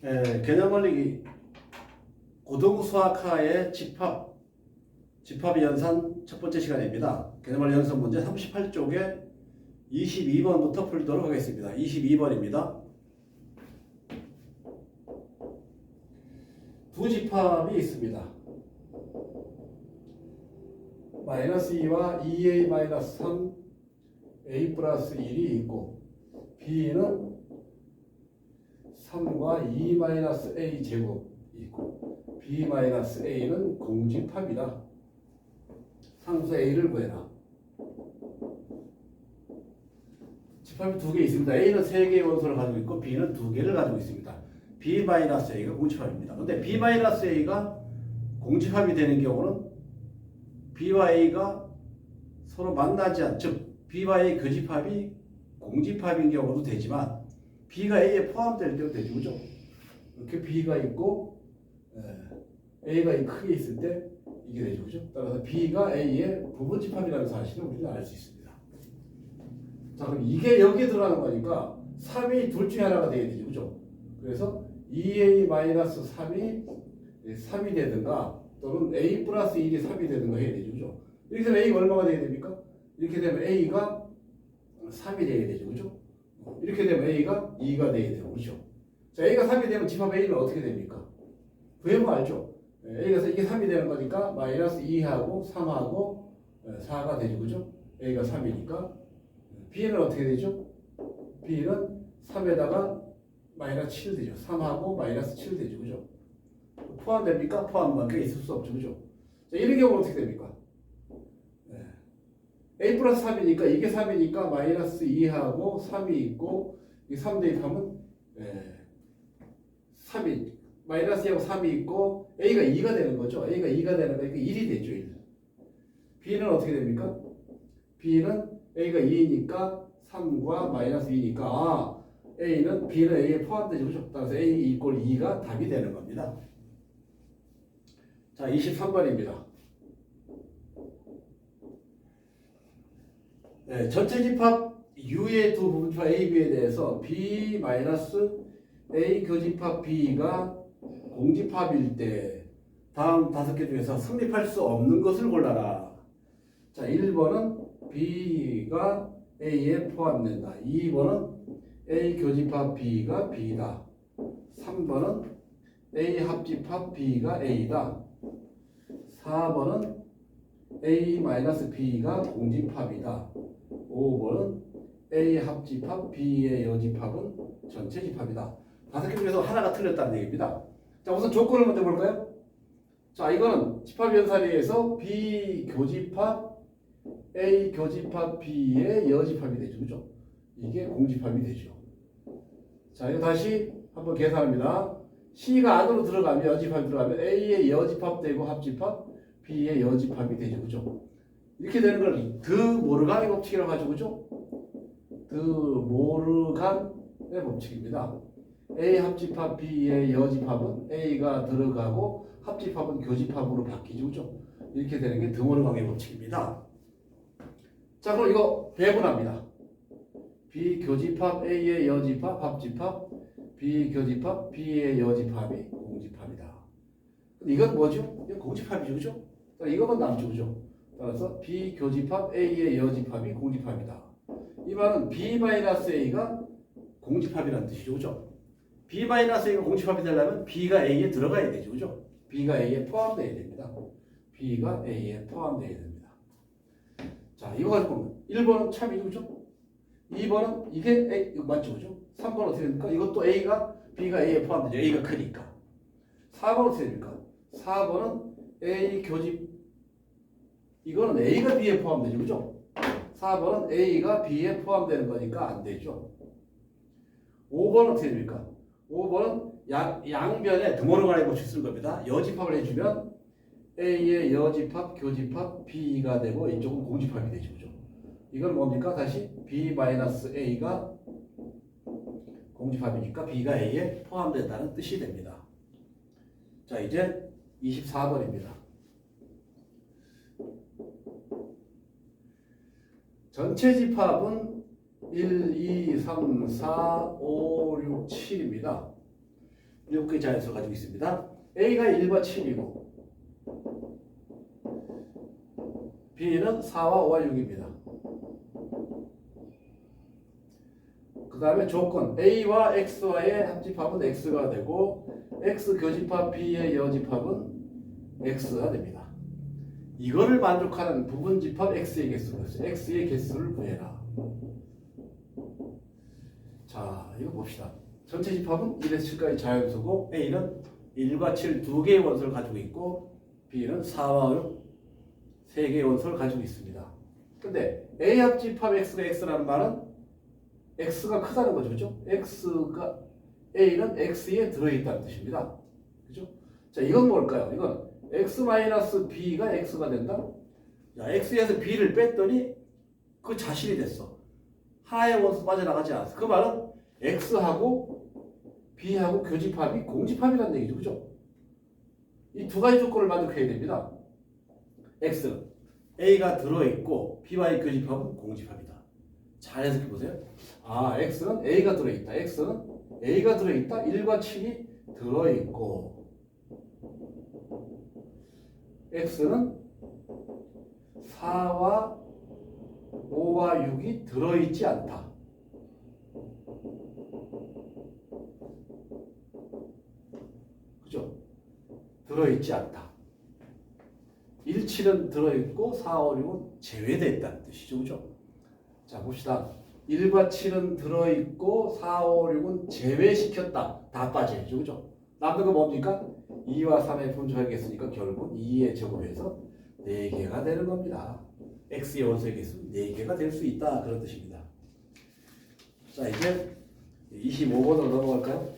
개념원리 고등수학하의 집합의 연산 첫 번째 시간입니다. 개념원리 연습 문제 38쪽에 22번부터 풀도록 하겠습니다. 22번입니다. 두 집합이 있습니다. 마이너스 2와 2a 마이너스 3 a 플러스 1이 있고 b는 3과 2 마이너스 a 제곱이 있고 b 마이너스 a는 공집합이다. 상수 a를 구해라. 집합이 두 개 있습니다. a는 3개의 원소를 가지고 있고 b는 2개를 가지고 있습니다. b 마이너스 a가 공집합입니다. 근데 b 마이너스 a가 공집합이 되는 경우는 b와 a가 서로 만나지 않, 즉 b와 a 교집합이 공집합인 경우도 되지만 b가 a에 포함될 때도 되죠, 그죠? 이렇게 b가 있고 a가 크게 있을 때 이게 되죠, 그죠? 따라서 b가 a의 부분집합이라는 사실을 우리는 알 수 있습니다. 자, 그럼 이게 여기에 들어가는 거니까 3이 둘 중에 하나가 되게 되죠, 그죠? 그래서 2a-3이 3이 되든가 또는 a 플러스 1이 3이 되든가 해야 되죠, 그죠? 이렇게 되면 a가 얼마가 되게 됩니까? 이렇게 되면 a가 3이 되게 되죠, 그죠? 이렇게 되면 a가 2가 되게 되고, 그죠? 자, a가 3이 되면 집합 a는 어떻게 됩니까? 구해보면 알죠? a가 이게 3이 되는 거니까 마이너스 2하고 3하고 4가 되죠, 그죠? a가 3이니까 b는 어떻게 되죠? b는 3에다가 마이너스 7 되죠. 3하고 마이너스 7 되죠, 그죠? 포함됩니까? 포함밖에 있을 수 없죠, 그죠? 자, 이런 경우는 어떻게 됩니까? a 플러스 3이니까 이게 3이니까 마이너스 2하고 3이 있고 이 3 대입하면 3이 마이너스 2하고 3이 있고 a가 2가 되는 거죠. a가 2가 되는 거니까 1이 되죠, 1. b는 어떻게 됩니까? b는 a가 2니까 3과 마이너스 2니까 b는 a에 포함되죠, 그죠? 따라서 a 이꼴 2가 답이 되는 겁니다. 자, 23번입니다. 전체 집합 U의 두 부분집합 A, B에 대해서 B-A 교집합 B가 공집합일 때 다음 5개 중에서 성립할 수 없는 것을 골라라. 자, 1번은 B가 A에 포함된다. 2번은 A 교집합 B가 B다. 3번은 A 합집합 B가 A다. 4번은 A-B가 공집합이다. 5번은 A 합집합 B의 여집합은 전체 집합이다. 5개 중에서 하나가 틀렸다는 얘기입니다. 자, 우선 조건을 먼저 볼까요? 자, 이거는 집합 연산에서 B 교집합 A 교집합 B의 여집합이 되죠, 그죠? 이게 공집합이 되죠. 자, 이거 다시 한번 계산합니다. C가 안으로 들어가면 여집합이 들어가면 A의 여집합 되고 합집합 B의 여집합이 되죠, 그죠? 이렇게 되는 걸 드 모르간의 법칙이라고 하죠, 그죠? 드 모르간의 법칙입니다. A 합집합 B의 여집합은 A가 들어가고 합집합은 교집합으로 바뀌죠, 그죠? 이렇게 되는 게 드 모르간의 법칙입니다. 자, 그럼 이거 배분합니다. B 교집합 A의 여집합 합집합 B 교집합 B의 여집합이 공집합이다. 이건 뭐죠? 이건 공집합이죠, 그죠? 이거만 남죠, 그죠? 따라서 B 교집합 A의 여집합이 공집합이다. 이 말은 B-A가 공집합이라는 뜻이죠, 그죠? B-A가 공집합이 되려면 B가 A에 들어가야 되죠, 그죠? B가 A에 포함되어야 됩니다. B가 A에 포함되어야 됩니다. 자, 이거 가지고 보면 1번은 참이죠, 그죠? 2번은 이게 A, 이거 맞죠, 그죠? 3번은 어떻게 됩니까? 이것도 B가 A에 포함되죠. A가 크니까. 4번은 어떻게 됩니까? 4번은 A 교집 이거는 A가 B에 포함되죠, 그죠? 4번은 A가 B에 포함되는 거니까 안 되죠. 5번은 어떻게 됩니까? 5번은 양변에 드모르간의 법칙 쓸 겁니다. 여집합을 해주면 A의 여집합, 교집합 B가 되고 이쪽은 공집합이 되죠, 그죠? 이건 뭡니까? 다시 B-A가 공집합이니까 B가 A에 포함된다는 뜻이 됩니다. 자, 이제 24번입니다. 전체 집합은 1, 2, 3, 4, 5, 6, 7입니다. 7개의 자연수를 가지고 있습니다. A가 1과 7이고 B는 4와 5와 6입니다. 그 다음에 조건 A와 X와의 합집합은 X가 되고 X 교집합 B의 여집합은 X가 됩니다. 이거를 만족하는 부분집합 X의 개수를 했어요. X의 개수를 구해라. 자, 이거 봅시다. 전체 집합은 1에서 7까지 자연수고 A는 1과 7 2개의 원소를 가지고 있고 B는 4와 6 3개의 원소를 가지고 있습니다. 근데 A 합집합 X가 X라는 말은 X가 크다는 거죠. 그죠? X가 A는 X에 들어있다는 뜻입니다. 그죠? 자, 이건 뭘까요? 이건 X-B가 X가 된다? 자, X에서 B를 뺐더니 그 자신이 됐어. 하나의 원수 빠져나가지 않았어. 그 말은 X하고 B하고 교집합이 공집합이라는 얘기죠. 그죠? 이 두 가지 조건을 만족해야 됩니다. X는 A가 들어있고 B와의 교집합은 공집합이다. 잘 해석해 보세요. 아, X는 A가 들어있다. X는 A가 들어있다. 1과 7이 들어있고 X는 4와 5와 6이 들어있지 않다. 그죠? 들어있지 않다. 1, 7은 들어있고 4, 5, 6은 제외되어 있다는 뜻이죠. 그죠? 자, 봅시다. 1과 7은 들어있고 4, 5, 6은 제외시켰다. 다 빠져야죠. 그죠? 남는 거 뭡니까? 2와 3의 분조하겠으니까 결국 2의 제곱에서 4개가 되는 겁니다. X의 원소의 개수는 4개가 될 수 있다. 그런 뜻입니다. 자, 이제 25번으로 넘어갈까요?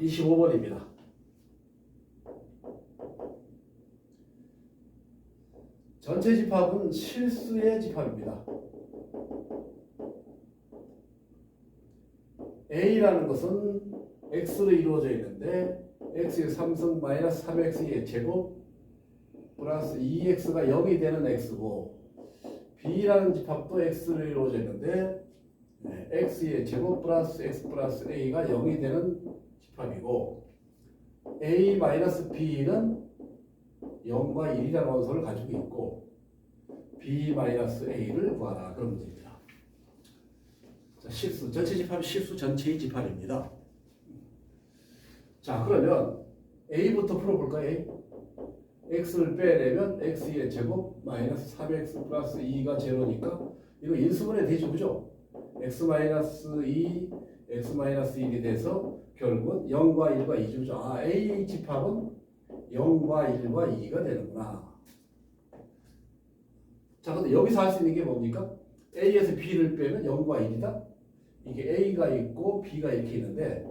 (25번입니다) 전체 집합은 실수의 집합입니다. A라는 것은 X로 이루어져 있는데 X의 3승 마이너스 3X의 제곱 플러스 2X가 0이 되는 X고 B라는 집합도 X로 이루어져 있는데 X의 제곱 플러스 X 플러스 A가 0이 되는 집합이고 A 마이너스 B는 0과 1이라는 원소를 가지고 있고 B 마이너스 A를 구하라. 그런 문제입니다. 자, 실수. 전체 집합이 실수 전체의 집합입니다. 자, 그러면 A부터 풀어볼까요? A? X를 빼내면 X의 제곱 마이너스 3X 플러스 2가 제로니까 이거 인수분해 되죠. 그죠? X 마이너스 2, X 마이너스 1이 돼서 결국은 0과 1과 2죠. 아, A 집합은 0과 1과 2가 되는구나. 자, 근데 여기서 할 수 있는 게 뭡니까? A에서 B를 빼면 0과 1이다. 이게 A가 있고 B가 이렇게 있는데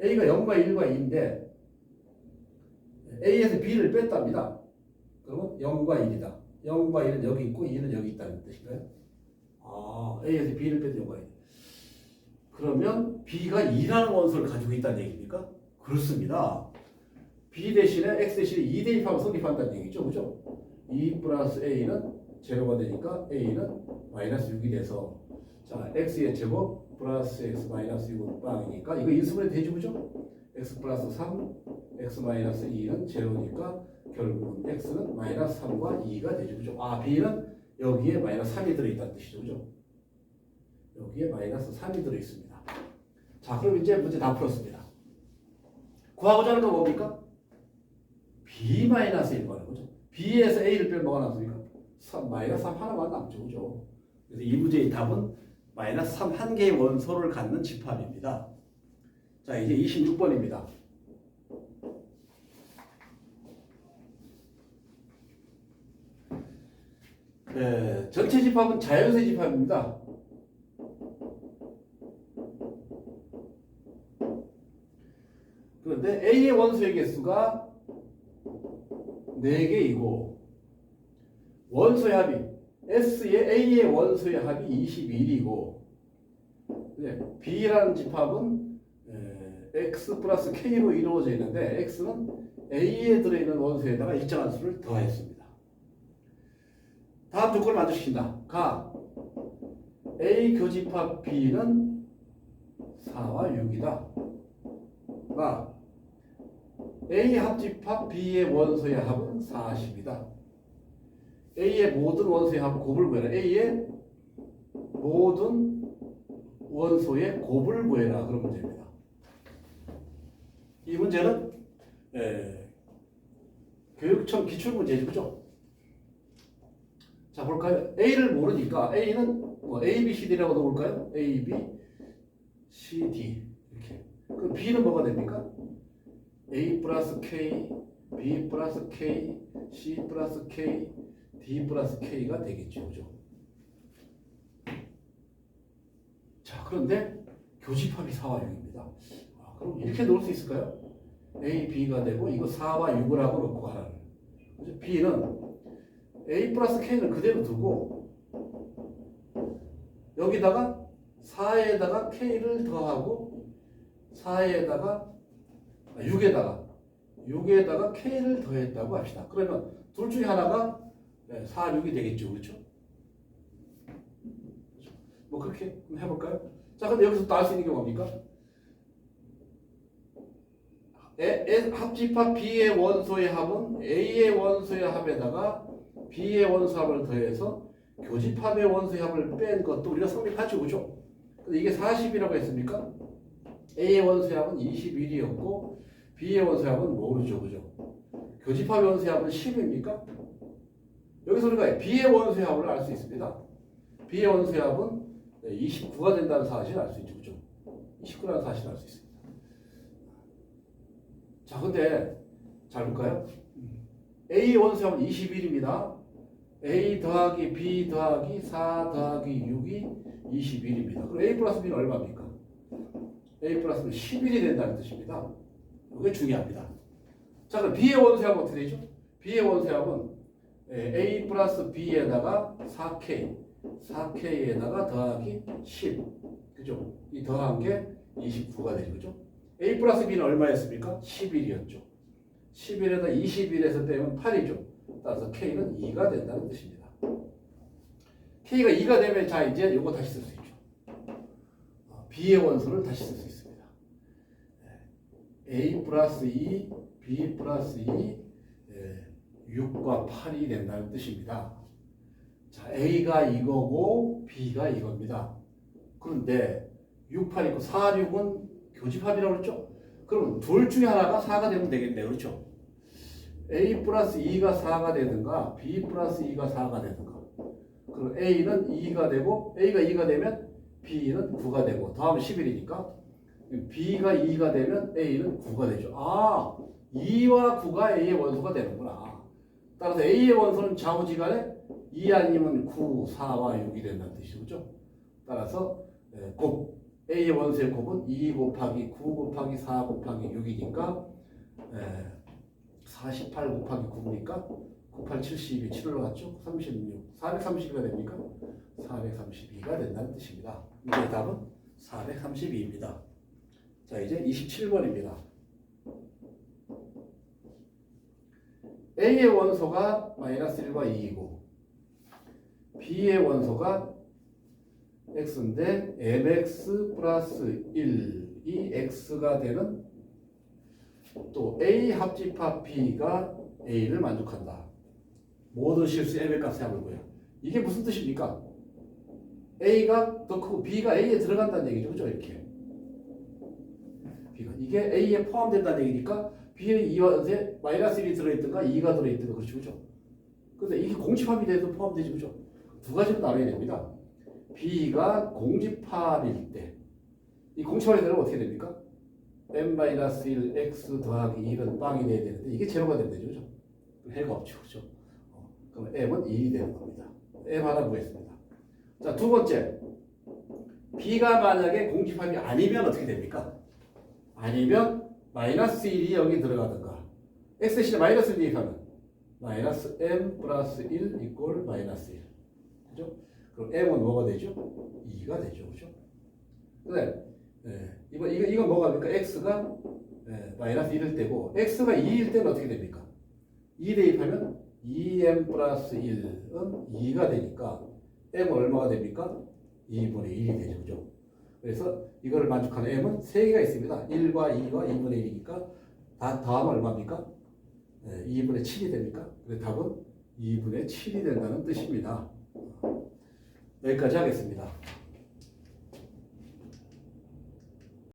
A가 0과 1과 2인데 A에서 B를 뺐답니다. 그러면 0과 1이다. 0과 1은 여기 있고 2는 여기 있다는 뜻인가요? 아, A에서 B를 빼도 0과 1. 그러면 B가 2라는 원소를 가지고 있다는 얘기입니까? 그렇습니다. B 대신에 X 대신에 2 대입하면 성립한다는 얘기죠. 그죠? 2 플러스 A는 제로가 되니까 A는 마이너스 6이 돼서 자, X의 제곱 플러스 X 마이너스 6은 빵이니까 이거 인수분해 되죠. 그죠? X 플러스 3, X 마이너스 2는 제로니까 결국은 X는 마이너스 3과 2가 되죠. 그죠? 아, B는 여기에 마이너스 3이 들어있다는 뜻이죠. 그죠? 여기에 마이너스 3이 들어있습니다. 자, 그럼 이제 문제 다 풀었습니다. 구하고자 하는 건 뭡니까? B-1 거는 거죠. B에서 A를 빼면 뭐가 남습니까? 마이너스 3 하나만 남죠. 그죠? 그래서 이 문제의 답은 마이너스 3 한 개의 원소를 갖는 집합입니다. 자, 이제 26번입니다. 네, 전체 집합은 자연수의 집합입니다. 그런데 A의 원소의 개수가 4개이고 원소의 합이 S의 A의 원소의 합이 21이고 B라는 집합은 X 플러스 K로 이루어져 있는데 X는 A에 들어있는 원소에다가 일정한 수를 더했습니다. 다음 조건을 만족시킨다. 가 A 교집합 B는 4와 6이다. 가 A 합집합 B의 원소의 합은 40이다. A의 모든 원소의 합 곱을 구해라. A의 모든 원소의 곱을 구해라. 그런 문제입니다. 이 문제는 교육청 기출문제죠. 그죠? 자, 볼까요? A를 모르니까 A는 뭐 A, B, C, D라고 넣어볼까요? A, B, C, D 이렇게. 그럼 B는 뭐가 됩니까? A 플러스 K, B 플러스 K, C 플러스 K, D 플러스 K가 되겠죠. 그죠? 자, 그런데 교집합이 4와 6입니다. 그럼 이렇게 넣을 수 있을까요? A, B가 되고 이거 4와 6을 하고 넣고 하라는. 그죠? B는 A 플러스 K는 그대로 두고 여기다가 4에다가 K를 더하고 4에다가 6에다가 K를 더했다고 합시다. 그러면 둘 중에 하나가 4, 6이 되겠죠. 그렇죠? 뭐 그렇게 해볼까요? 자, 근데 여기서 또 알 수 있는 게 뭡니까? 합집합 B의 원소의 합은 A의 원소의 합에다가 B의 원소합을 더해서 교집합의 원소의 합을 뺀 것도 우리가 성립하죠. 그죠? 근데 이게 40이라고 했습니까? A의 원소의 합은 21이었고 B의 원소의 합은 모르죠. 그죠? 교집합의 원소의 합은 10입니까? 여기서 우리가 B의 원소의 합을 알 수 있습니다. B의 원소의 합은 29가 된다는 사실을 알 수 있죠. 그죠? 29라는 사실을 알 수 있습니다. 자, 근데 잘 볼까요? A 원소의 합은 21입니다. A 더하기 B 더하기 4 더하기 6이 21입니다. 그럼 A 플러스 B는 얼마입니까? A 플러스 B는 11이 된다는 뜻입니다. 이게 중요합니다. 자, 그럼 B의 원소의 합은 어떻게 되죠? B의 원소의 합은 A 플러스 B에다가 4K에다가 더하기 10. 그죠? 이 더한 게 29가 되죠. 그죠? A 플러스 B는 얼마였습니까? 11이었죠. 11에다 21에서 빼면 8이죠. 따라서 K는 2가 된다는 뜻입니다. K가 2가 되면 자 이제 이거 다시 쓸 수 있죠. B의 원소를 다시 쓸 수 있습니다. A 플러스 2, B 플러스 2, 6과 8이 된다는 뜻입니다. 자, A가 이거고 B가 이겁니다. 그런데 6, 8 있고 4, 6은 교집합이라고 그랬죠? 그럼 둘 중에 하나가 4가 되면 되겠네요. 그렇죠? A 플러스 2가 4가 되든가 B 플러스 2가 4가 되든가. 그럼 A는 2가 되고 A가 2가 되면 B는 9가 되고 더하면 11이니까 B가 2가 되면 A는 9가 되죠. 아, 2와 9가 A의 원소가 되는구나. 따라서 A의 원소는 좌우지간에 2 아니면 9, 4와 6이 된다는 뜻이죠. 따라서 곱 A의 원소의 곱은 2 곱하기 9 곱하기 4 곱하기 6이니까 48 곱하기 9니까 98, 72, 7을 넣었죠? 36, 432가 됩니까? 432가 된다는 뜻입니다. 이게 답은 432입니다. 자, 이제 27번입니다. A의 원소가 마이너스 1과 2이고 B의 원소가 X인데 MX 플러스 1이 X가 되는 또 A 합집합 B가 A를 만족한다. 모든 실수 M의 값을 잡을거예요. 이게 무슨 뜻입니까? A가 더 크고 B가 A에 들어간다는 얘기죠. 그죠? 이렇게. B가. 이게 A에 포함된다는 얘기니까 B의 2와 마이너스 1이 들어있든가 2가 들어있든가 그렇죠. 그죠? 근데 이게 공집합이 돼도 포함되죠. 그죠? 두 가지로 나눠야 됩니다. B가 공집합일 때 이 공집합이 되면 어떻게 됩니까? M-1 X 더하기 1은 빵이 돼야 되는데 이게 제로가 되면 되죠. 그죠? 해가 없죠. 그죠? 그럼 M은 2이 되는 겁니다. M 하나 구했습니다. 자, 두 번째. B가 만약에 공집합이 아니면 어떻게 됩니까? 아니면 마이너스 1이 여기 들어가든가 X 대신에 마이너스 1 대입하면 마이너스 M 플러스 1 이꼴 마이너스 1. 그죠? 그럼 M은 뭐가 되죠? 2가 되죠. 그죠? 근데 이건 뭐가 됩니까? X가 마이너스 1일 때고 X가 2일 때는 어떻게 됩니까? 2 대입하면 2M 플러스 1은 2가 되니까 M은 얼마가 됩니까? 2분의 1이 되죠. 그죠? 그래서 이거를 만족하는 m은 3개가 있습니다. 1과 2와 2분의 1이니까 다 더하면 얼마입니까? 2분의 7이 됩니까? 그래서 답은 2분의 7이 된다는 뜻입니다. 여기까지 하겠습니다.